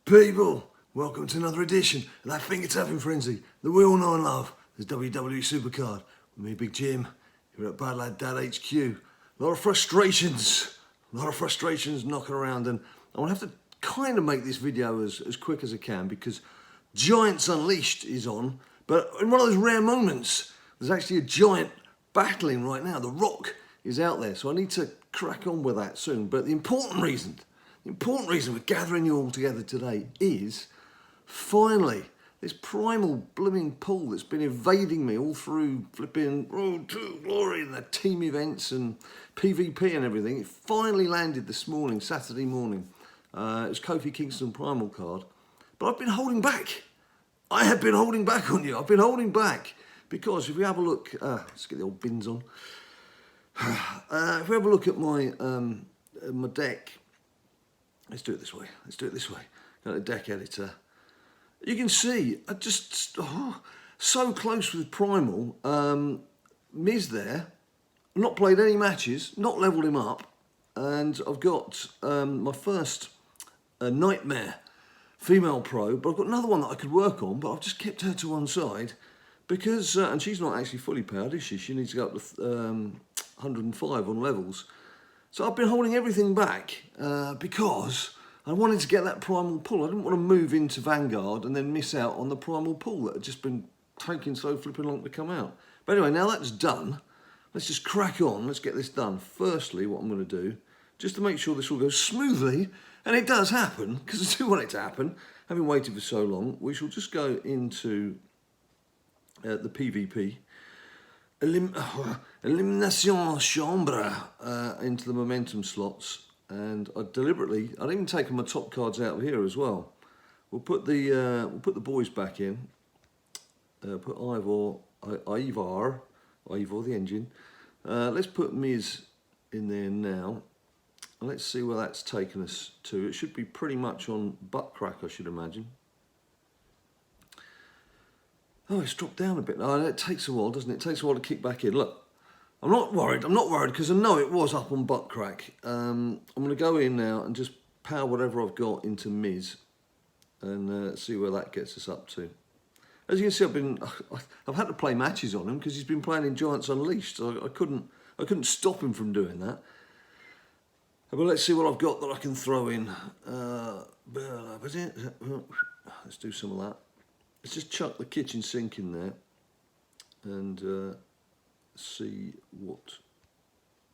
People, welcome to another edition of that finger tapping frenzy that we all know and love. There's WWE SuperCard with me, Big Jim, here at BadLadDad HQ. A lot of frustrations knocking around, and I want to have to kind of make this video as quick as I can because Giants Unleashed is on, but in one of those rare moments, there's actually a giant battling right now. The Rock is out there, so I need to crack on with that soon. But the important reason we're gathering you all together today is finally this primal blooming pool that's been evading me all through flipping Road to Glory and the team events and PvP and everything. It finally landed this morning, Saturday morning. It was Kofi Kingston Primal card, but I've been holding back. I have been holding back on you. I've been holding back because if we have a look, let's get the old bins on. If we have a look at my my deck. Let's do it this way. Got a deck editor. You can see, I just, so close with Primal. Miz there, not played any matches, not leveled him up. And I've got my first Nightmare female pro, but I've got another one that I could work on, but I've just kept her to one side because, and she's not actually fully powered, is she? She needs to go up to 105 on levels. So I've been holding everything back because I wanted to get that primal pull. I didn't want to move into Vanguard and then miss out on the primal pull that had just been taking so flipping long to come out. But anyway, now that's done, let's just crack on. Let's get this done. Firstly, what I'm going to do, just to make sure this all goes smoothly, and it does happen, because I do want it to happen, having waited for so long, we shall just go into the PvP. Elimination Chambre into the momentum slots, and I deliberately, I'd even taken my top cards out of here as well. We'll put the boys back in. Put Ivar the engine. Let's put Miz in there now. Let's see where that's taken us to. It should be pretty much on butt crack, I should imagine. Oh, it's dropped down a bit. Oh, it takes a while, doesn't it? It takes a while to kick back in. Look, I'm not worried because I know it was up on butt crack. I'm going to go in now and just power whatever I've got into Miz and see where that gets us up to. As you can see, I've had to play matches on him because he's been playing in Giants Unleashed, so I couldn't stop him from doing that. But let's see what I've got that I can throw in. Let's do some of that. Let's just chuck the kitchen sink in there and see what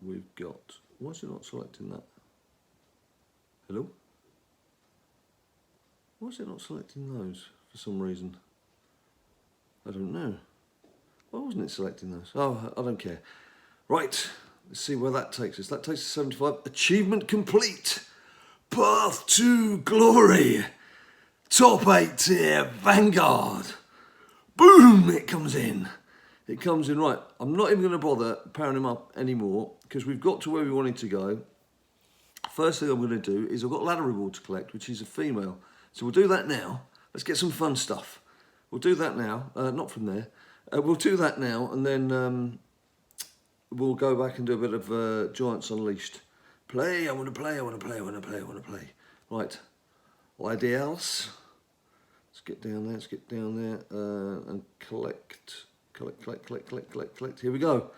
we've got. Why is it not selecting that? Hello? Why is it not selecting those for some reason? I don't know. Why wasn't it selecting those? Oh, I don't care. Right, let's see where that takes us. That takes us to 75. Achievement complete. Path to Glory. Top 8 tier, Vanguard. Boom, it comes in. It comes in, right. I'm not even going to bother powering him up anymore because we've got to where we wanted to go. First thing I'm going to do is I've got ladder reward to collect, which is a female. So we'll do that now. Let's get some fun stuff. We'll do that now, not from there. We'll do that now and then we'll go back and do a bit of Giants Unleashed. I want to play. Right, ideals. Let's get down there, and collect. Here we go.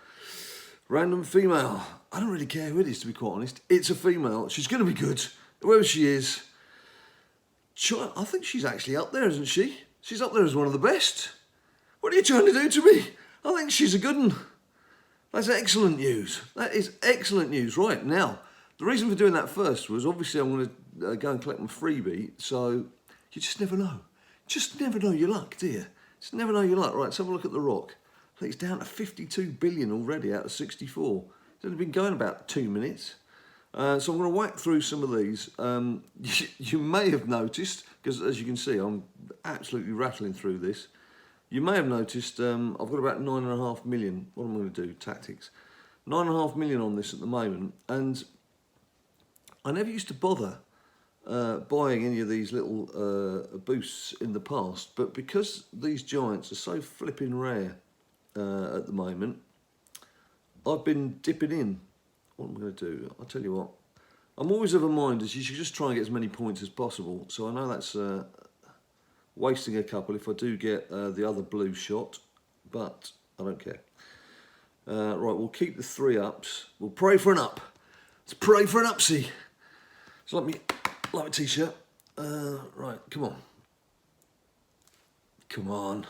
Random female. I don't really care who it is, to be quite honest. It's a female. She's going to be good, whoever she is. I think she's actually up there, isn't she? She's up there as one of the best. What are you trying to do to me? I think she's a good one. That's excellent news. That is excellent news. Right, now, the reason for doing that first was obviously I'm going to go and collect my freebie, so you just never know. Just never know your luck, do you? Just never know your luck. Right, let's have a look at the Rock. I think it's down to 52 billion already out of 64. It's only been going about 2 minutes. So I'm going to whack through some of these. You may have noticed, because as you can see, I'm absolutely rattling through this. You may have noticed I've got about 9.5 million. What am I going to do? Tactics. 9.5 million on this at the moment. And I never used to bother buying any of these little boosts in the past, but because these Giants are so flipping rare at the moment, I've been dipping in. What am I going to do? I'll tell you what, I'm always of a mind as you should just try and get as many points as possible. So I know that's wasting a couple if I do get the other blue shot, but I don't care. Right, we'll keep the 3 ups. We'll pray for an up. Let's pray for an upsie. It's like my t-shirt. Right, come on. Come on.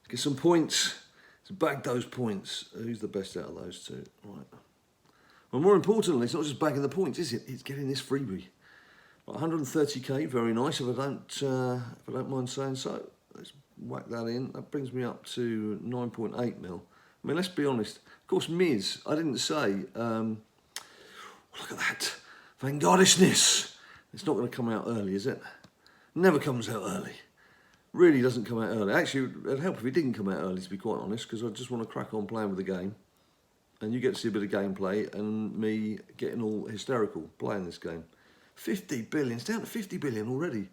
Get some points. Let's bag those points. Who's the best out of those two? Right. Well, more importantly, it's not just bagging the points, is it? It's getting this freebie. Right, 130k, very nice. If I don't mind saying so. Let's whack that in. That brings me up to 9.8 mil. I mean, let's be honest. Of course, Miz, I didn't say. Look at that Vanguardishness. It's not going to come out early, is it? Never comes out early. Really doesn't come out early. Actually, it'd help if it didn't come out early, to be quite honest, because I just want to crack on playing with the game. And you get to see a bit of gameplay and me getting all hysterical playing this game. 50 billion. It's down to 50 billion already.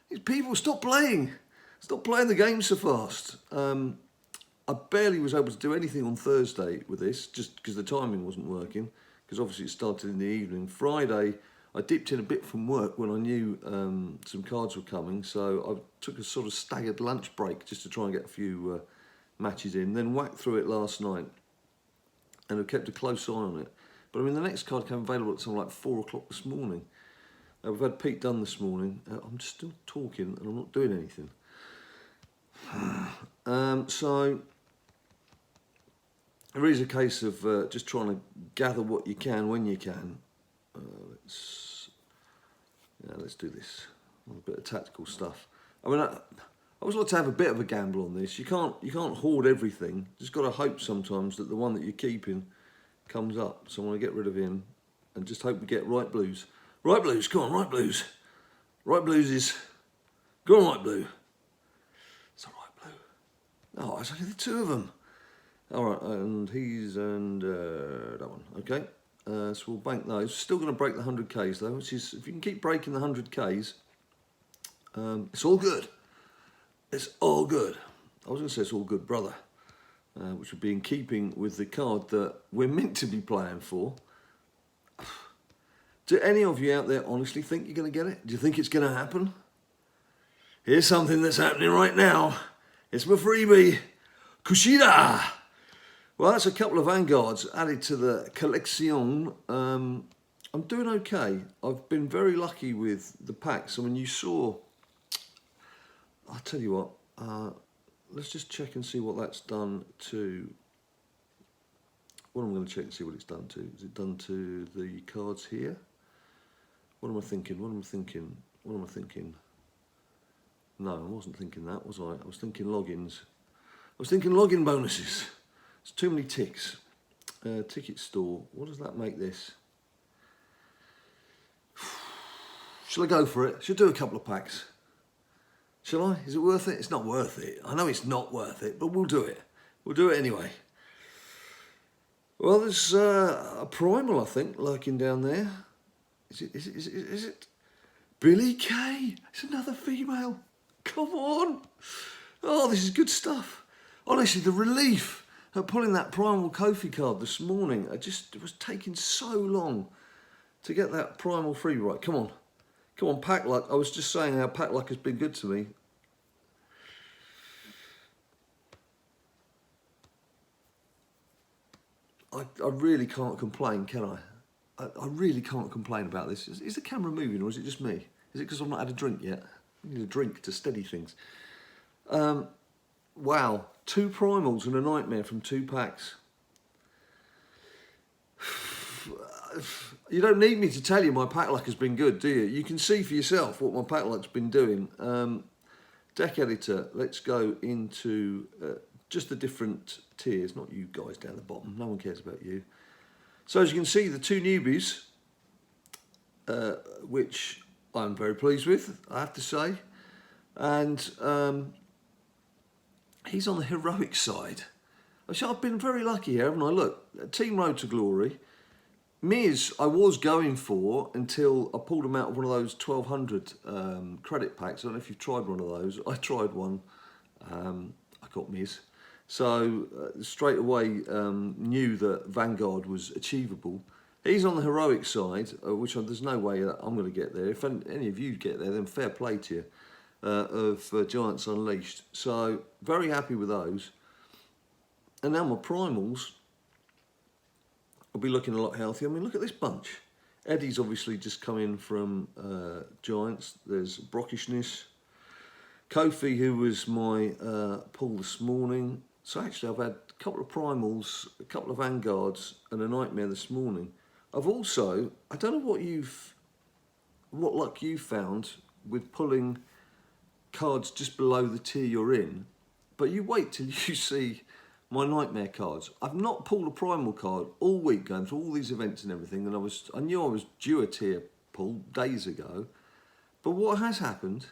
These people, stop playing. Stop playing the game so fast. I barely was able to do anything on Thursday with this, just because the timing wasn't working, because obviously it started in the evening. Friday, I dipped in a bit from work when I knew some cards were coming, so I took a sort of staggered lunch break just to try and get a few matches in, then whacked through it last night, and I've kept a close eye on it. But I mean, the next card came available at something like 4 o'clock this morning. We've had Pete Dunne this morning. I'm still talking and I'm not doing anything. So it really is a case of just trying to gather what you can when you can. Let's do this. A bit of tactical stuff. I mean, I always like to have a bit of a gamble on this. You can't hoard everything. Just got to hope sometimes that the one that you're keeping comes up. So I want to get rid of him and just hope we get right blues. Right blues, come on, right blues. Right blues is. Go on, right blue. It's a right blue. Oh, it's only the 2 of them. All right, and that one. Okay. So we'll bank those. Still going to break the 100Ks though, which is, if you can keep breaking the 100Ks, it's all good. It's all good. I was going to say it's all good, brother, which would be in keeping with the card that we're meant to be playing for. Do any of you out there honestly think you're going to get it? Do you think it's going to happen? Here's something that's happening right now. It's my freebie. Kushida. Well, that's a couple of Vanguards added to the collection. I'm doing okay. I've been very lucky with the packs. I mean, you saw... I'll tell you what. Let's just check and see what that's done to... What I'm going to check and see what it's done to. Is it done to the cards here? What am I thinking? What am I thinking? What am I thinking? No, I wasn't thinking that, was I? I was thinking logins. I was thinking login bonuses. It's too many ticks. Ticket store. What does that make this? Shall I go for it? Should I do a couple of packs? Shall I? Is it worth it? It's not worth it. I know it's not worth it, but we'll do it. We'll do it anyway. Well, there's a primal, I think, lurking down there. Is it? Billy Kay. It's another female. Come on. Oh, this is good stuff. Honestly, the relief of pulling that primal Kofi card this morning, it was taking so long to get that primal free. Right, come on. Come on, pack luck. I was just saying how pack luck has been good to me. I really can't complain, can I? I really can't complain about this. Is the camera moving or is it just me? Is it because I've not had a drink yet? I need a drink to steady things. Wow, 2 primals and a nightmare from 2 packs. You don't need me to tell you my pack luck has been good, do you? You can see for yourself what my pack luck's been doing. Deck editor, let's go into just the different tiers, not you guys down the bottom. No one cares about you. So as you can see, the 2 newbies, which I'm very pleased with, I have to say. And he's on the heroic side. I've been very lucky here, haven't I? Look, Team Road to Glory. Miz, I was going for until I pulled him out of one of those 1200 credit packs. I don't know if you've tried one of those. I tried one. I got Miz. So straight away knew that Vanguard was achievable. He's on the heroic side, which there's no way that I'm going to get there. If any of you get there, then fair play to you, of Giants Unleashed. So, very happy with those. And now my primals will be looking a lot healthier. I mean, look at this bunch. Eddie's obviously just come in from Giants. There's Brockishness. Kofi, who was my pull this morning. So actually I've had a couple of primals, a couple of Vanguards and a Nightmare this morning. I've also, I don't know what luck you found with pulling cards just below the tier you're in, but you wait till you see my Nightmare cards. I've not pulled a primal card all week going through all these events and everything, and I knew I was due a tier pull days ago, but what has happened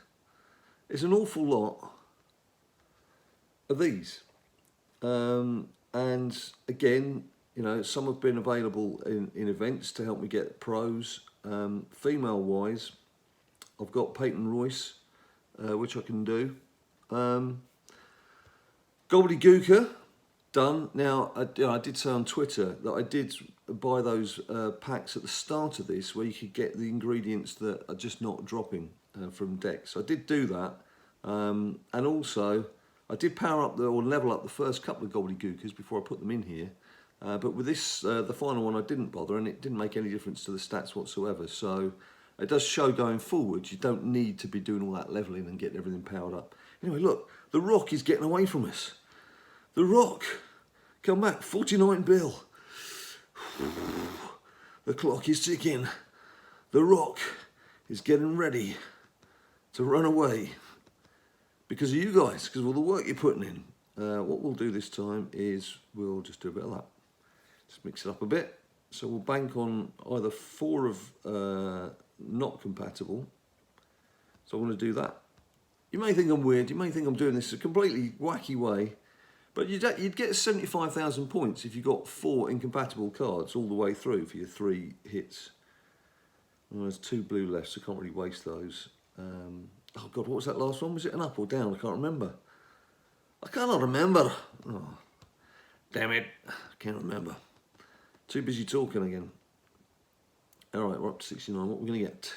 is an awful lot of these. And again, you know, some have been available in events to help me get pros. Female-wise, I've got Peyton Royce, which I can do. Gobbledygooker, done. Now, I did say on Twitter that I did buy those packs at the start of this where you could get the ingredients that are just not dropping from decks. So I did do that. And also, I did power up or level up the first couple of Gobbledygookers before I put them in here. But with this, the final one, I didn't bother, and it didn't make any difference to the stats whatsoever. So it does show going forward, you don't need to be doing all that leveling and getting everything powered up. Anyway, look, the Rock is getting away from us. The Rock, come back, 49 bill. The clock is ticking. The Rock is getting ready to run away because of you guys, because of all the work you're putting in. What we'll do this time is we'll just do a bit of that. Just mix it up a bit. So we'll bank on either 4 of not compatible. So I want to do that. You may think I'm weird. You may think I'm doing this a completely wacky way. But you'd get 75,000 points if you got 4 incompatible cards all the way through for your 3 hits. Well, there's 2 blue left, so I can't really waste those. Oh God, what was that last one? Was it an up or down? I can't remember. I cannot remember. Oh, damn it. I can't remember. Too busy talking again. All right, we're up to 69. What are we going to get?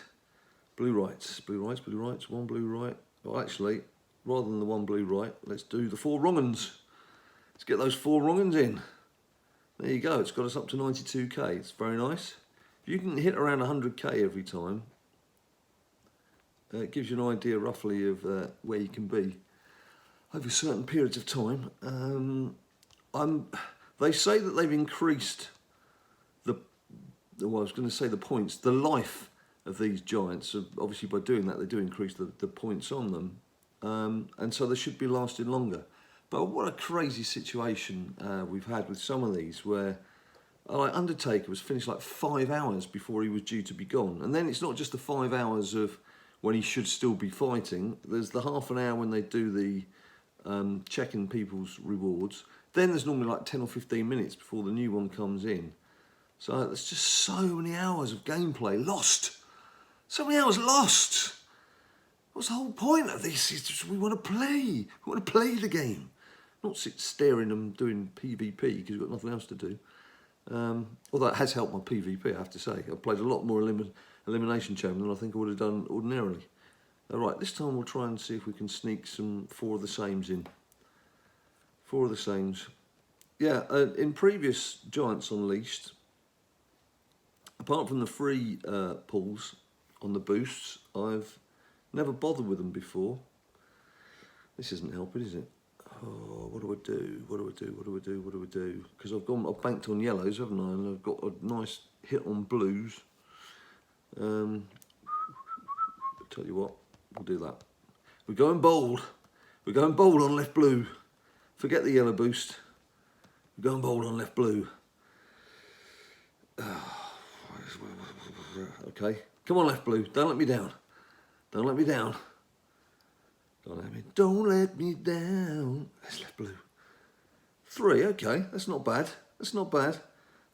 Blue rights. Blue rights, blue rights. 1 blue right. Well, actually, rather than the 1 blue right, let's do the 4 wrong uns. Let's get those 4 wrong uns in. There you go. It's got us up to 92k. It's very nice. If you can hit around 100k every time, it gives you an idea roughly of where you can be over certain periods of time. They say that they've increased well, I was going to say the points, the life of these Giants. So obviously by doing that, they do increase the points on them. And so they should be lasting longer. But what a crazy situation we've had with some of these where like Undertaker was finished like 5 hours before he was due to be gone. And then it's not just the 5 hours of when he should still be fighting. There's the half an hour when they do the checking people's rewards. Then there's normally like 10 or 15 minutes before the new one comes in. So there's just so many hours of gameplay lost. So many hours lost. What's the whole point of this? It's just we want to play. We want to play the game. Not sit staring and doing PvP because we've got nothing else to do. Although it has helped my PvP, I have to say. I've played a lot more Elimination Chamber than I think I would have done ordinarily. All right, this time we'll try and see if we can sneak some 4 of the sames in. 4 of the sames. Yeah, in previous Giants Unleashed, apart from the free pulls on the boosts, I've never bothered with them before. This isn't helping, is it? Oh, what do I do? What do I do? What do I do? What do I do? Because I've banked on yellows, haven't I? And I've got a nice hit on blues. I'll tell you what, we'll do that. We're going bold. We're going bold on left blue. Forget the yellow boost. We're going bold on left blue. Okay, come on left blue, don't let me down. Don't let me down. Don't let me down. That's left blue. 3, okay, that's not bad. That's not bad.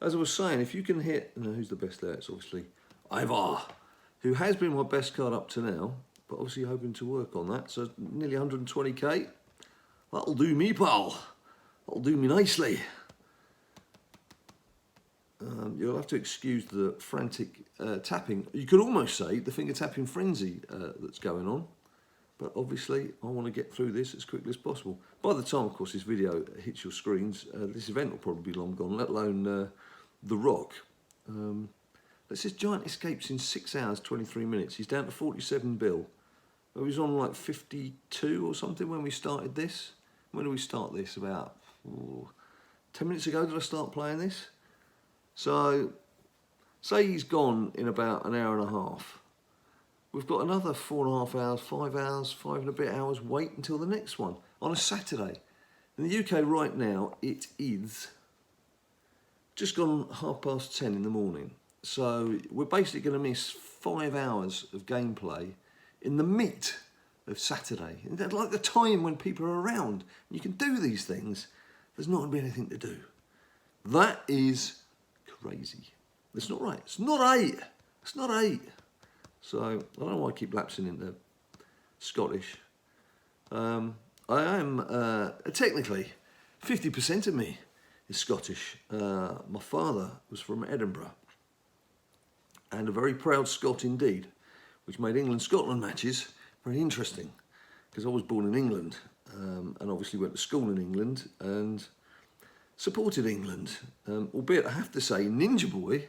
As I was saying, if you can hit, who's the best there? It's obviously Ivar, who has been my best card up to now, but obviously hoping to work on that. So nearly 120k. That'll do me, pal. That'll do me nicely. You'll have to excuse the frantic tapping. You could almost say the finger tapping frenzy that's going on. But obviously, I want to get through this as quickly as possible. By the time, of course, this video hits your screens, this event will probably be long gone, let alone The Rock. It says Giant escapes in 6 hours, 23 minutes. He's down to 47 bill. He was on like 52 or something when we started this. When did we start this? About 10 minutes ago did I start playing this? So, say he's gone in about an hour and a half. We've got another 4.5 hours, 5 hours, 5 and a bit hours wait until the next one on a Saturday. In the UK right now, it is just gone 10:30 in the morning. So we're basically going to miss 5 hours of gameplay in the meat of Saturday. And that's like the time when people are around and you can do these things, there's not going to be anything to do. That is crazy. That's not right. It's not 8. It's not 8. So I don't know why I keep lapsing into Scottish. I am, technically, 50% of me is Scottish. My father was from Edinburgh. And a very proud Scot indeed, which made England-Scotland matches very interesting. Because I was born in England, and obviously went to school in England, and supported England. Albeit, I have to say, Ninja Boy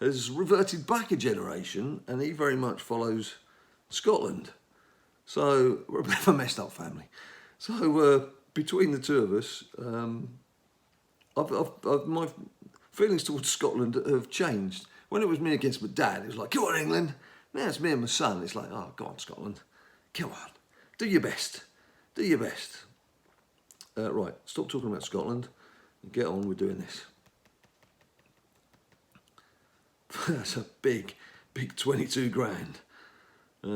has reverted back a generation, and he very much follows Scotland. So we're a bit of a messed up family. So between the two of us, my feelings towards Scotland have changed. When it was me against my dad, it was like, "Come on, England." Now it's me and my son. It's like, "Oh, go on, Scotland. Come on, do your best. Do your best." Right, stop talking about Scotland and get on with doing this. That's a big 22 grand. Do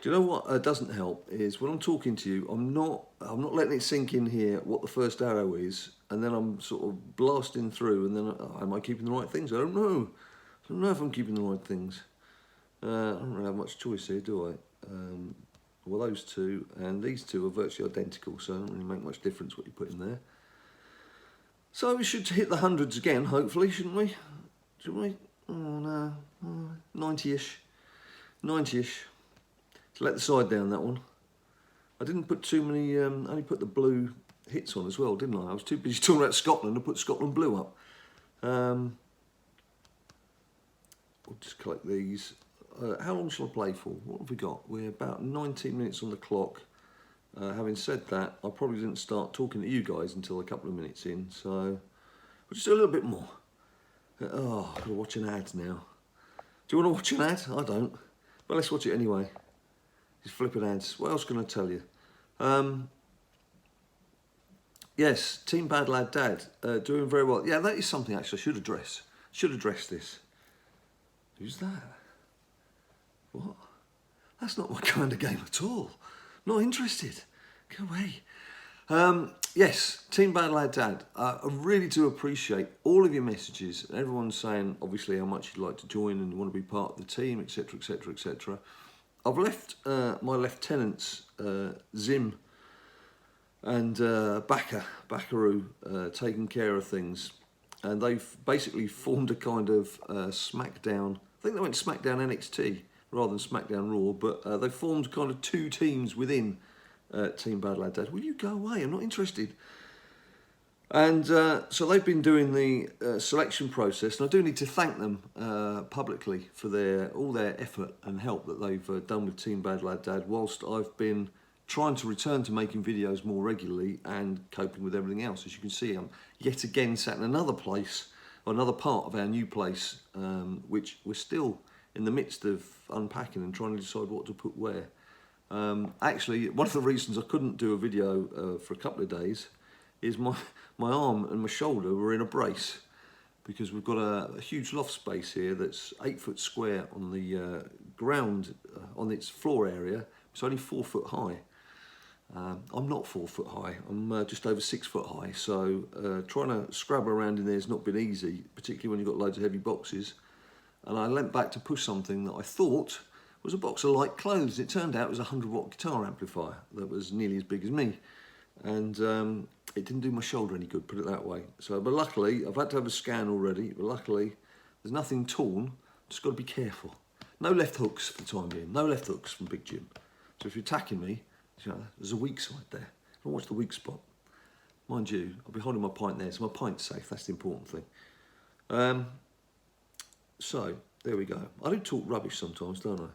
you know what doesn't help is when I'm talking to you, I'm not letting it sink in here what the first arrow is, and then I'm sort of blasting through, and then am I keeping the right things? I don't know. I don't know if I'm keeping the right things. I don't really have much choice here, do I? Well, those two and these two are virtually identical, so it doesn't really make much difference what you put in there. So we should hit the hundreds again, hopefully, shouldn't we? Shouldn't we? Oh no, 90-ish. 90-ish. So let the side down, that one. I didn't put too many, I only put the blue hits on as well, didn't I? I was too busy talking about Scotland, I put Scotland blue up. We'll just collect these. How long shall I play for? What have we got? We're about 19 minutes on the clock. Having said that, I probably didn't start talking to you guys until a couple of minutes in, so we'll just do a little bit more. Oh, I've got to watch an ad now. Do you want to watch an ad? I don't. But let's watch it anyway. These flipping ads. What else can I tell you? Yes, Team BadLadDad doing very well. Yeah, that is something actually I should address. Should address this. Who's that? What? That's not my kind of game at all. Not interested. Go away. Yes, Team BadLadDad. I really do appreciate all of your messages. Everyone's saying, obviously, how much you'd like to join and you want to be part of the team, etc., etc., etc. I've left my lieutenants, Zim and Backaroo, taking care of things. And they've basically formed a kind of SmackDown. I think they went SmackDown NXT rather than SmackDown Raw, but they formed kind of two teams within Team BadLadDad. Will you go away? I'm not interested. And so they've been doing the selection process, and I do need to thank them publicly for all their effort and help that they've done with Team BadLadDad, whilst I've been trying to return to making videos more regularly and coping with everything else. As you can see, I'm yet again sat in another place, or another part of our new place, which we're still in the midst of unpacking and trying to decide what to put where. Actually, one of the reasons I couldn't do a video for a couple of days is my arm and my shoulder were in a brace, because we've got a huge loft space here that's 8 foot square on the ground, on its floor area. It's only 4 foot high. I'm not 4 foot high, I'm just over 6 foot high, so trying to scrabble around in there has not been easy, particularly when you've got loads of heavy boxes. And I leant back to push something that I thought was a box of light clothes. It turned out it was a 100-watt guitar amplifier that was nearly as big as me. and it didn't do my shoulder any good, put it that way. So, but luckily, I've had to have a scan already, but luckily there's nothing torn. Just got to be careful. No left hooks for the time being, no left hooks from Big Jim. So if you're attacking me, you know, there's a weak side there. Don't watch the weak spot. Mind you, I'll be holding my pint there, so my pint's safe, that's the important thing. So, there we go. I do talk rubbish sometimes, don't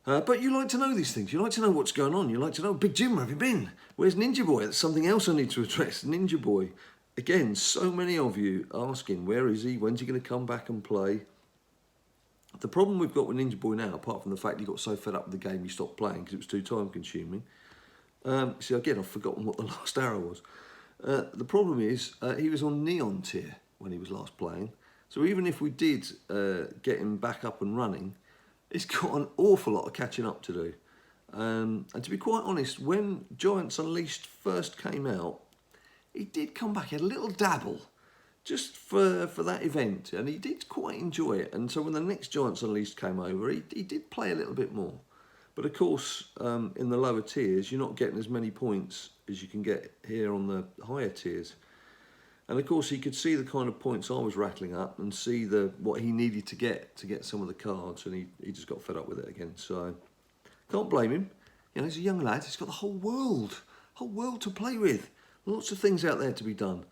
I? But you like to know these things. You like to know what's going on. You like to know, Big Jim, where have you been? Where's Ninja Boy? That's something else I need to address. Ninja Boy. Again, so many of you asking, where is he? When's he going to come back and play? The problem we've got with Ninja Boy now, apart from the fact he got so fed up with the game he stopped playing because it was too time consuming. See, again, I've forgotten what the last arrow was. The problem is, he was on Neon tier when he was last playing. So even if we did get him back up and running, he's got an awful lot of catching up to do. And to be quite honest, when Giants Unleashed first came out, he did come back, he had a little dabble just for that event, and he did quite enjoy it. And so when the next Giants Unleashed came over, he did play a little bit more. But of course, in the lower tiers, you're not getting as many points as you can get here on the higher tiers. And of course, he could see the kind of points I was rattling up and see what he needed to get some of the cards, and he just got fed up with it again. So can't blame him. You know, he's a young lad. He's got the whole world to play with. Lots of things out there to be done.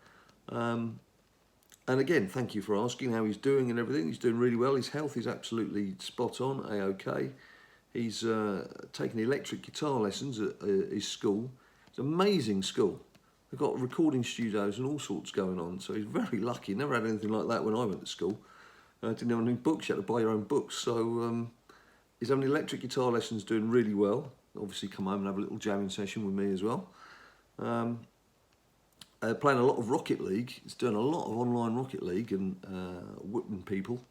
And again, thank you for asking how he's doing and everything. He's doing really well. His health is absolutely spot on, A-OK. He's taking electric guitar lessons at his school. It's an amazing school. They've got recording studios and all sorts going on, so he's very lucky. Never had anything like that when I went to school. Didn't have any books, you had to buy your own books. So he's having electric guitar lessons, doing really well. Obviously come home and have a little jamming session with me as well. Playing a lot of Rocket League. He's doing a lot of online Rocket League and whipping people.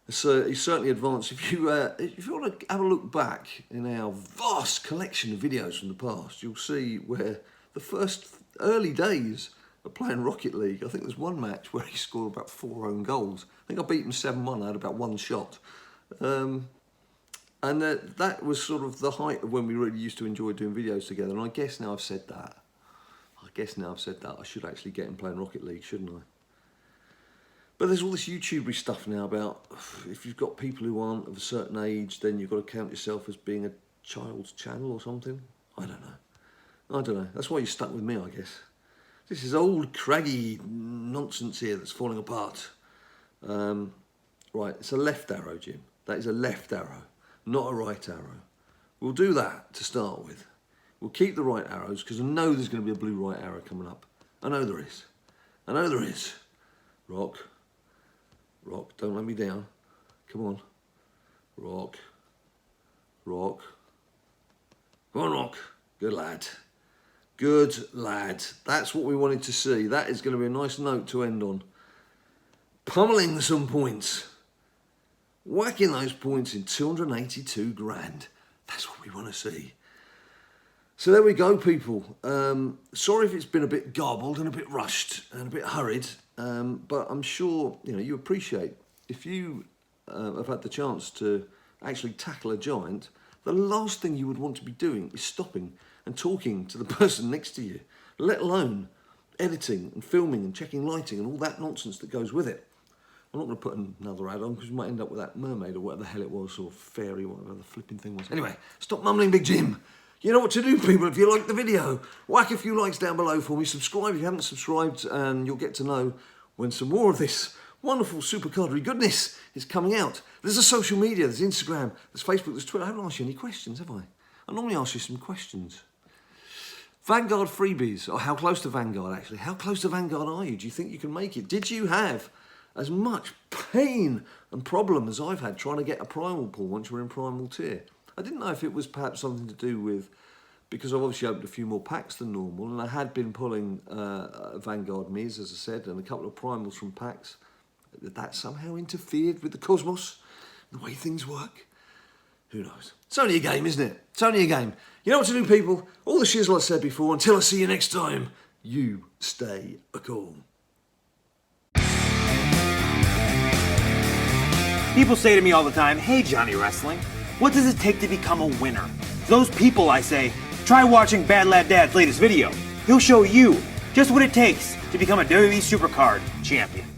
So he's certainly advanced. If you want to have a look back in our vast collection of videos from the past, you'll see where the first early days of playing Rocket League, I think there's one match where he scored about 4 own goals. I think I beat him 7-1, I had about 1 shot. And that was sort of the height of when we really used to enjoy doing videos together. And I guess now I've said that, I should actually get him playing Rocket League, shouldn't I? But there's all this YouTube-y stuff now about if you've got people who aren't of a certain age, then you've got to count yourself as being a child's channel or something. I don't know. That's why you're stuck with me, I guess. This is old, craggy nonsense here that's falling apart. Right, it's a left arrow, Jim. That is a left arrow, not a right arrow. We'll do that to start with. We'll keep the right arrows because I know there's going to be a blue right arrow coming up. I know there is. Rock, don't let me down. Come on. Rock. Come on, Rock. Good lad. That's what we wanted to see. That is going to be a nice note to end on. Pummeling some points. Whacking those points in 282 grand. That's what we want to see. So there we go, people. Sorry if it's been a bit garbled and a bit rushed and a bit hurried, but I'm sure you appreciate if you have had the chance to actually tackle a giant, the last thing you would want to be doing is stopping and talking to the person next to you, let alone editing and filming and checking lighting and all that nonsense that goes with it. I'm not going to put another ad on because we might end up with that mermaid or whatever the hell it was, or fairy, whatever the flipping thing was. Anyway, stop mumbling, Big Jim. You know what to do, people. If you like the video, whack a few likes down below for me. Subscribe if you haven't subscribed, and you'll get to know when some more of this wonderful SuperCardery goodness is coming out. There's a social media, there's Instagram, there's Facebook, there's Twitter. I haven't asked you any questions, have I? I normally ask you some questions. Vanguard freebies. Oh, how close to Vanguard, actually? How close to Vanguard are you? Do you think you can make it? Did you have as much pain and problem as I've had trying to get a primal pull once you're in primal tier? I didn't know if it was perhaps something to do with, because I've obviously opened a few more packs than normal, and I had been pulling Vanguard Miz, as I said, and a couple of primals from packs. That somehow interfered with the cosmos, the way things work. Who knows? It's only a game, isn't it? It's only a game. You know what to do, people. All the shizzle I said before. Until I see you next time, you stay cool. People say to me all the time, "Hey, Johnny Wrestling, what does it take to become a winner?" To those people, I say, Try watching BadLadDad's latest video. He'll show you just what it takes to become a WWE SuperCard champion.